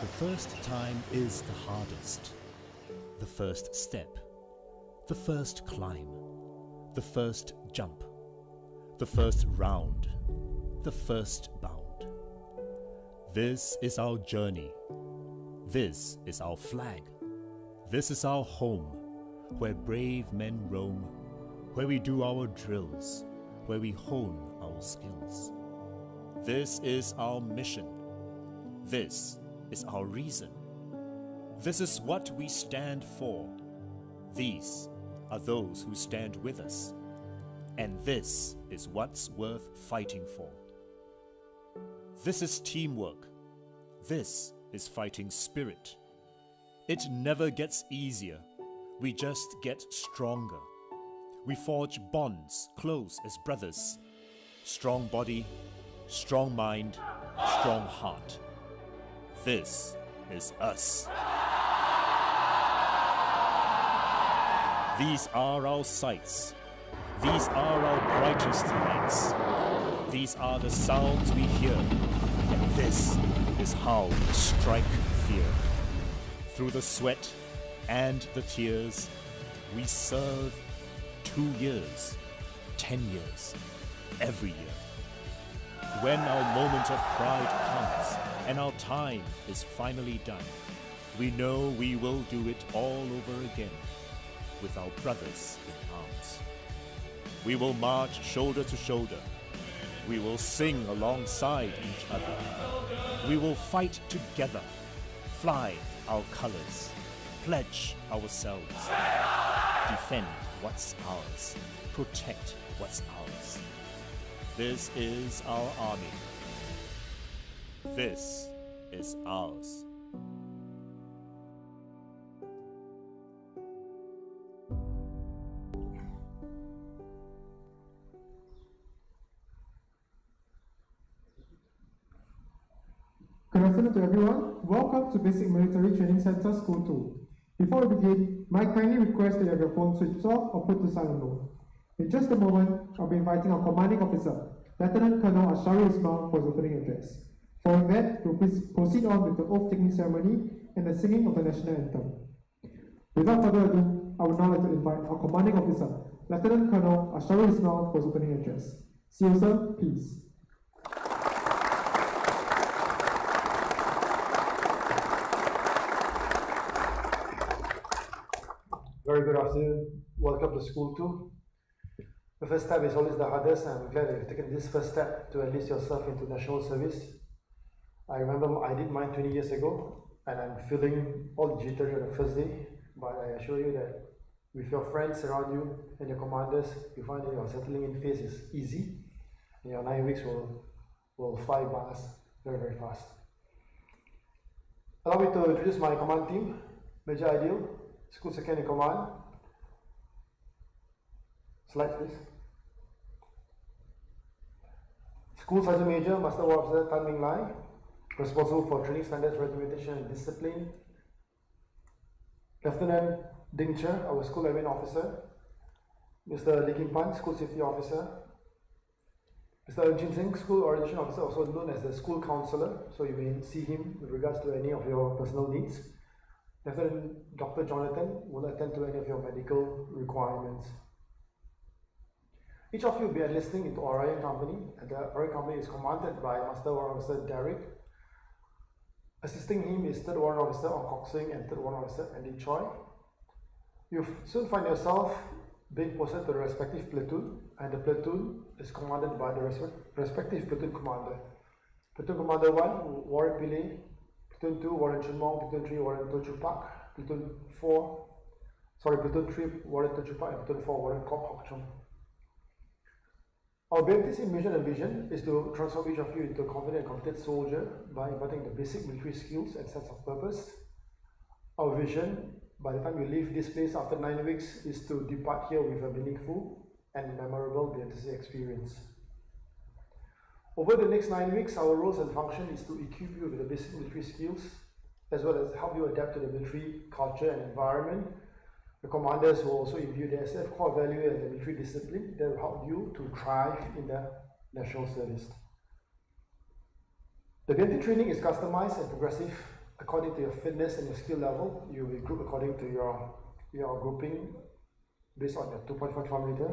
The first time is the hardest. The first step, the first climb, the first jump, the first round, the first bound. This is our journey. This is our flag. This is our home, where brave men roam, where we do our drills, where we hone our skills. This is our mission. This is our reason. This is what we stand for. These are those who stand with us. And this is what's worth fighting for. This is teamwork. This is fighting spirit. It never gets easier. We just get stronger. We forge bonds close as brothers. Strong body, strong mind, strong heart. This is us. These are our sights. These are our brightest lights. These are the sounds we hear. And this is how we strike fear. Through the sweat and the tears, we serve 2 years, 10 years, every year. When our moment of pride comes and our time is finally done, we know we will do it all over again with our brothers in arms. We will march shoulder to shoulder. We will sing alongside each other. We will fight together, fly our colors, pledge ourselves, defend what's ours, protect what's ours. This is our army. This is ours. Good afternoon to everyone. Welcome to Basic Military Training Center School 2. Before we begin, may I kindly request that you have your phone switched off or put to silent mode. In just a moment, I'll be inviting our commanding officer, Lieutenant Colonel Asharu Ismail, for his opening address. Following that, we'll proceed on with the oath-taking ceremony and the singing of the national anthem. Without further ado, I would now like to invite our commanding officer, Lieutenant Colonel Asharu Ismail, for his opening address. See you, sir. Please. Very good afternoon. Welcome to School 2. The first step is always the hardest, and I'm glad that you've taken this first step to enlist yourself into national service. I remember I did mine 20 years ago, and I'm feeling all jittery on the first day, but I assure you that with your friends around you and your commanders, you find that your settling in phase is easy, and your 9 weeks will fly by us very, very fast. Allow me to introduce my command team. Major Ideal, School Second in Command. Slide please. School Sergeant Major, Master War Officer Tan Ming Lai, responsible for training standards, regimentation and discipline. Lieutenant Ding Che, our School Admin Officer. Mr. Lee Kim Pan, School Safety Officer. Mr. Eun Chin Sing, School Orientation Officer, also known as the School Counselor, so you may see him with regards to any of your personal needs. Lieutenant Dr. Jonathan will attend to any of your medical requirements. Each of you will be enlisting into Orion Company, and the Orion Company is commanded by Master Warrant Officer Derek. Assisting him is Third Warrant Officer Ong Kok Sing and Third Warrant Officer Andy Choi. You'll soon find yourself being posted to the respective platoon, and the platoon is commanded by the respective platoon commander. Platoon Commander 1, Warren Pillay. Platoon 2, Warren Chun Mong. Platoon 3, Warren To Chu Pak. Platoon 3, Warren To Chu Pak, and Platoon 4, Warren Kok Hok Chung. Our abilities in mission and vision is to transform each of you into a confident and committed soldier by imparting the basic military skills and sense of purpose. Our vision, by the time you leave this place after 9 weeks, is to depart here with a meaningful and memorable DNTC experience. Over the next 9 weeks, our roles and function is to equip you with the basic military skills, as well as help you adapt to the military culture and environment. The commanders will also imbue the SF core value and the military discipline that will help you to thrive in the national service. The BMT training is customized and progressive according to your fitness and your skill level. You will group according to your grouping based on your 2.5 kilometer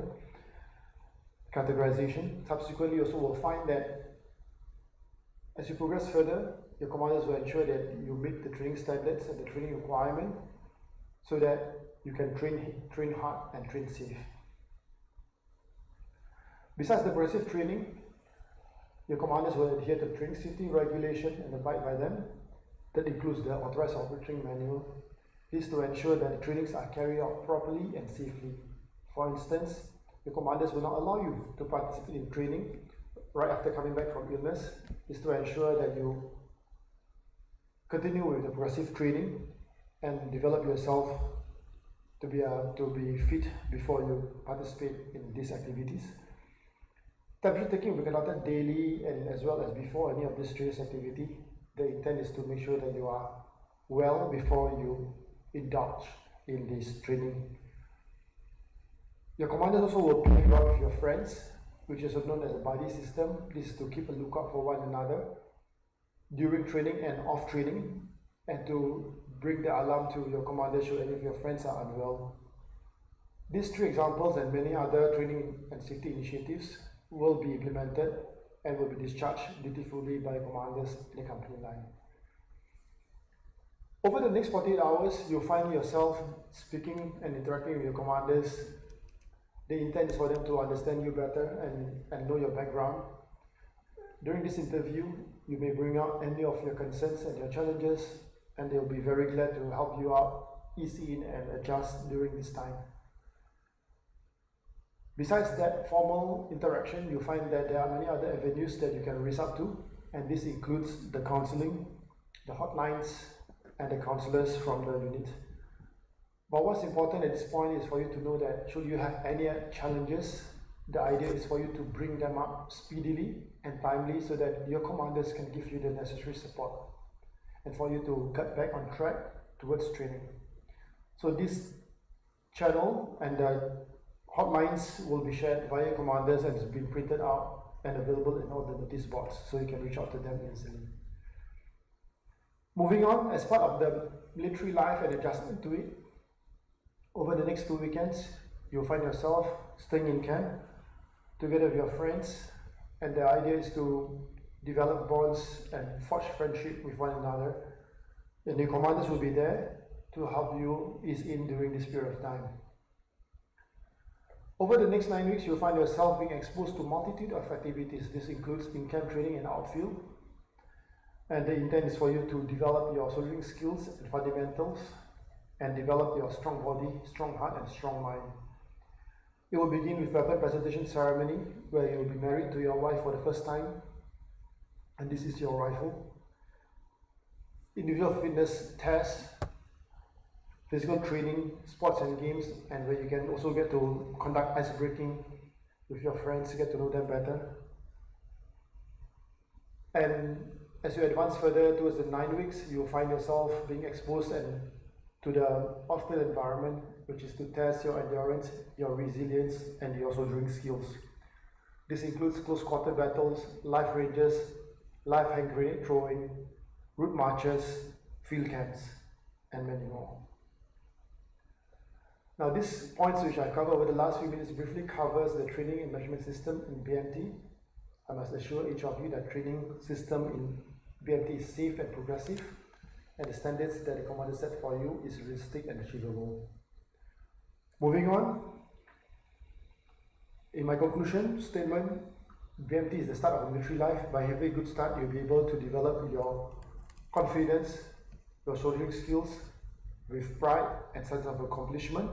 categorization. Subsequently, you also will find that as you progress further, your commanders will ensure that you meet the training standards and the training requirement so that you can train hard and train safe. Besides the progressive training, your commanders will adhere to training safety regulation and abide by them. That includes the authorized operating manual. This is to ensure that the trainings are carried out properly and safely. For instance, your commanders will not allow you to participate in training right after coming back from illness. This is to ensure that you continue with the progressive training and develop yourself to be fit before you participate in these activities. Temperature taking will be conducted daily and as well as before any of this strenuous activity. The intent is to make sure that you are well before you indulge in this training. Your commanders also will play you out with your friends, which is known as a buddy system. This is to keep a lookout for one another during training and off training, and to bring the alarm to your commander should any of your friends are unwell. These three examples and many other training and safety initiatives will be implemented and will be discharged dutifully by commanders in the company line. Over the next 48 hours, you'll find yourself speaking and interacting with your commanders. The intent is for them to understand you better and know your background. During this interview, you may bring up any of your concerns and your challenges, and they'll be very glad to help you out, ease in and adjust during this time. Besides that formal interaction, you'll find that there are many other avenues that you can reach out to, and this includes the counseling, the hotlines, and the counselors from the unit. But what's important at this point is for you to know that should you have any challenges, the idea is for you to bring them up speedily and timely so that your commanders can give you the necessary support and for you to get back on track towards training. So this channel and the hotlines will be shared via commanders and it's been printed out and available in all the notice boards, so you can reach out to them easily. Moving on, as part of the military life and adjustment to it, over the next 2 weekends, you'll find yourself staying in camp together with your friends, and the idea is to develop bonds and forge friendship with one another. And the commanders will be there to help you ease in during this period of time. Over the next 9 weeks, you'll find yourself being exposed to a multitude of activities. This includes in-camp training and outfield. And the intent is for you to develop your soldiering skills and fundamentals and develop your strong body, strong heart, and strong mind. It will begin with weapon presentation ceremony, where you will be married to your wife for the first time, and this is your rifle. Individual fitness tests, physical training, sports and games, and where you can also get to conduct ice breaking with your friends, get to know them better. And as you advance further towards the 9 weeks, you will find yourself being exposed to the off-field environment, which is to test your endurance, your resilience, and your soldiering skills. This includes close quarter battles, live ranges, live hand grenade throwing, route marches, field camps, and many more. Now, these points which I covered over the last few minutes briefly covers the training and measurement system in BMT. I must assure each of you that training system in BMT is safe and progressive, and the standards that the commander set for you is realistic and achievable. Moving on, in my conclusion statement, BMT is the start of military life. By having a good start, you'll be able to develop your confidence, your soldiering skills with pride and sense of accomplishment.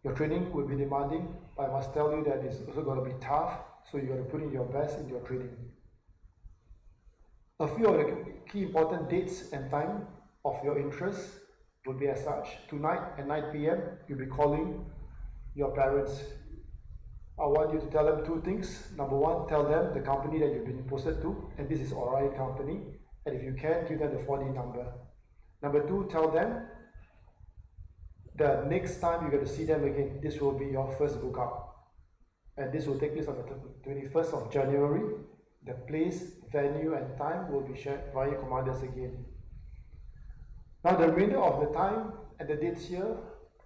Your training will be demanding, but I must tell you that it's also going to be tough, so you got to put in your best in your training. A few of the key important dates and time of your interest will be as such. Tonight at 9 p.m. you'll be calling your parents. I want you to tell them two things. Number one, tell them the company that you've been posted to, and this is Orion company, and if you can, give them the 4D number. Number two, tell them the next time you're going to see them again, this will be your first book out, and this will take place on the 21st of January. The place, venue, and time will be shared via commanders again. Now the remainder of the time and the dates here,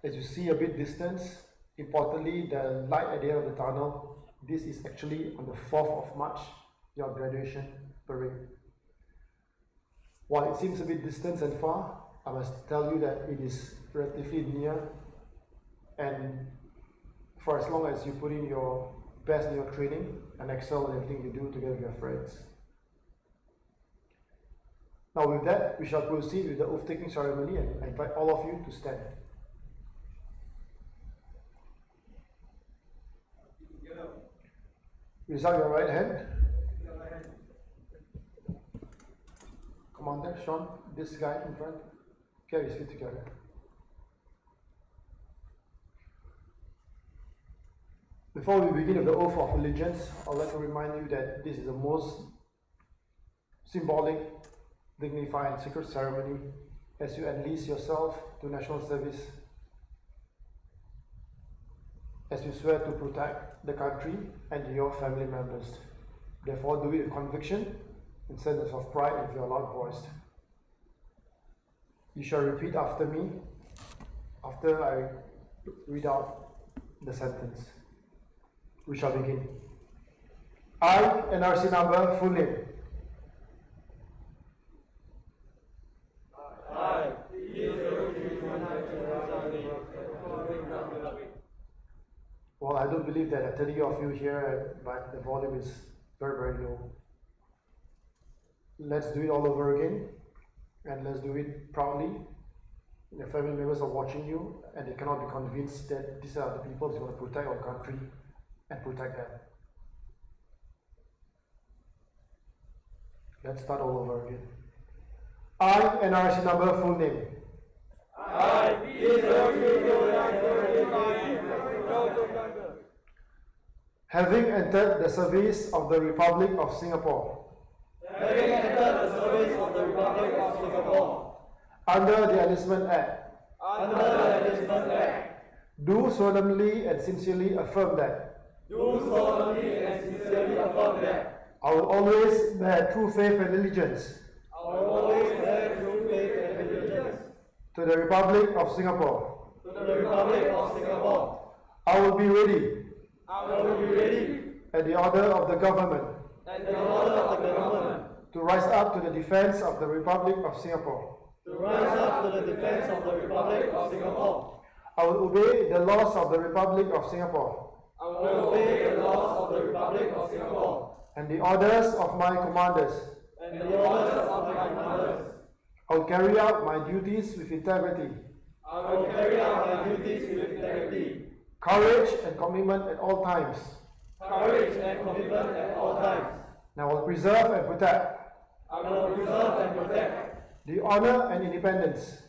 as you see a bit distance, importantly the light at the end of the tunnel, this is actually on the 4th of March, your graduation parade. While it seems a bit distant and far, I must tell you that it is relatively near, and for as long as you put in your best in your training and excel in everything you do together with your friends. Now with that, we shall proceed with the oath-taking ceremony, and I invite all of you to stand. Raise up your right hand. Commander, Sean, this guy in front, carry his feet together. Before we begin with the oath of allegiance, I'd like to remind you that this is the most symbolic, dignified, and sacred ceremony as you enlist yourself to national service, as you swear to protect the country and your family members. Therefore, do it with conviction and sense of pride with your loud voice. You shall repeat after me after I read out the sentence. We shall begin. I, NRC number, full name. Well, I don't believe that 30 of you here, but the volume is very, very low. Let's do it all over again, and let's do it proudly. Your family members are watching you, and they cannot be convinced that these are the people who want to protect our country and protect them. Let's start all over again. I, NRC number, full name. Having entered the service of the Republic of Singapore. Under the Enlistment Act. Do solemnly and sincerely affirm that. I will always bear true faith and allegiance. To the Republic of Singapore. I will be ready. At the order of the government. To rise up to the defense of the Republic of Singapore. I will obey the laws of the Republic of Singapore. And the orders of my commanders. I will carry out my duties with integrity. Courage and commitment at all times. And I will preserve and protect. The honor and independence.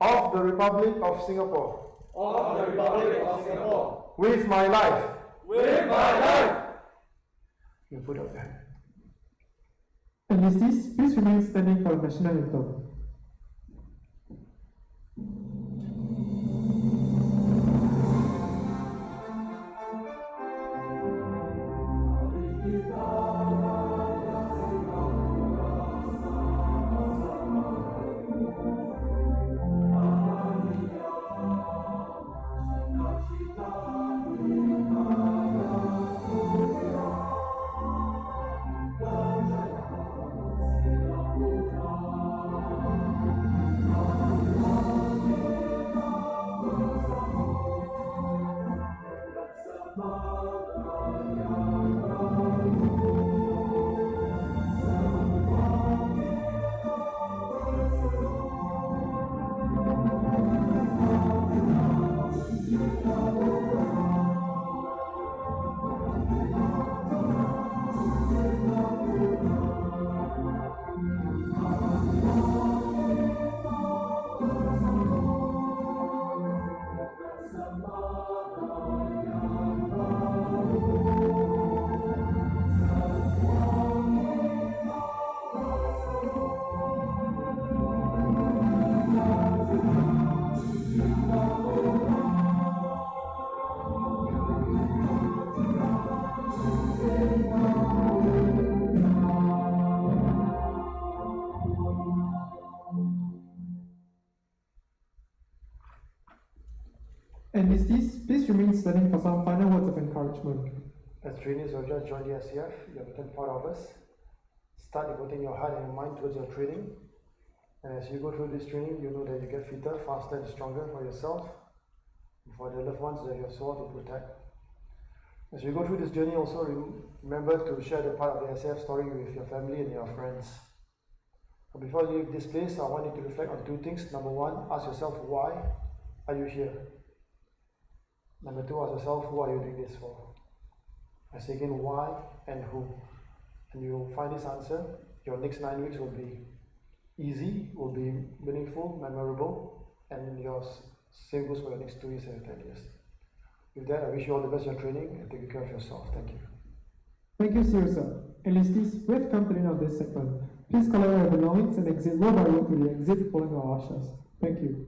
Of the Republic of Singapore. With my life. You put up there. Enlistees, please remain standing for the national anthem. Enlistees, please remain standing for some final words of encouragement. As trainees who have just joined the SCF, you have become part of us. Start devoting your heart and your mind towards your training. And as you go through this training, you know that you get fitter, faster, and stronger for yourself, and for the loved ones that you have sworn to protect. As you go through this journey, also remember to share the part of the SCF story with your family and your friends. But before you leave this place, I want you to reflect on two things. Number one, ask yourself, why are you here? Number two, ask yourself, who are you doing this for? I say again, why and who. And you'll find this answer. Your next 9 weeks will be easy, will be meaningful, memorable, and your same goes for your next 2 years and 10 years. With that, I wish you all the best in your training and take good care of yourself. Thank you. Thank you, sir. Enlistees, we have come to the end of this segment. Please collect your belongings and exit row by row to the exit following our ushers. Thank you.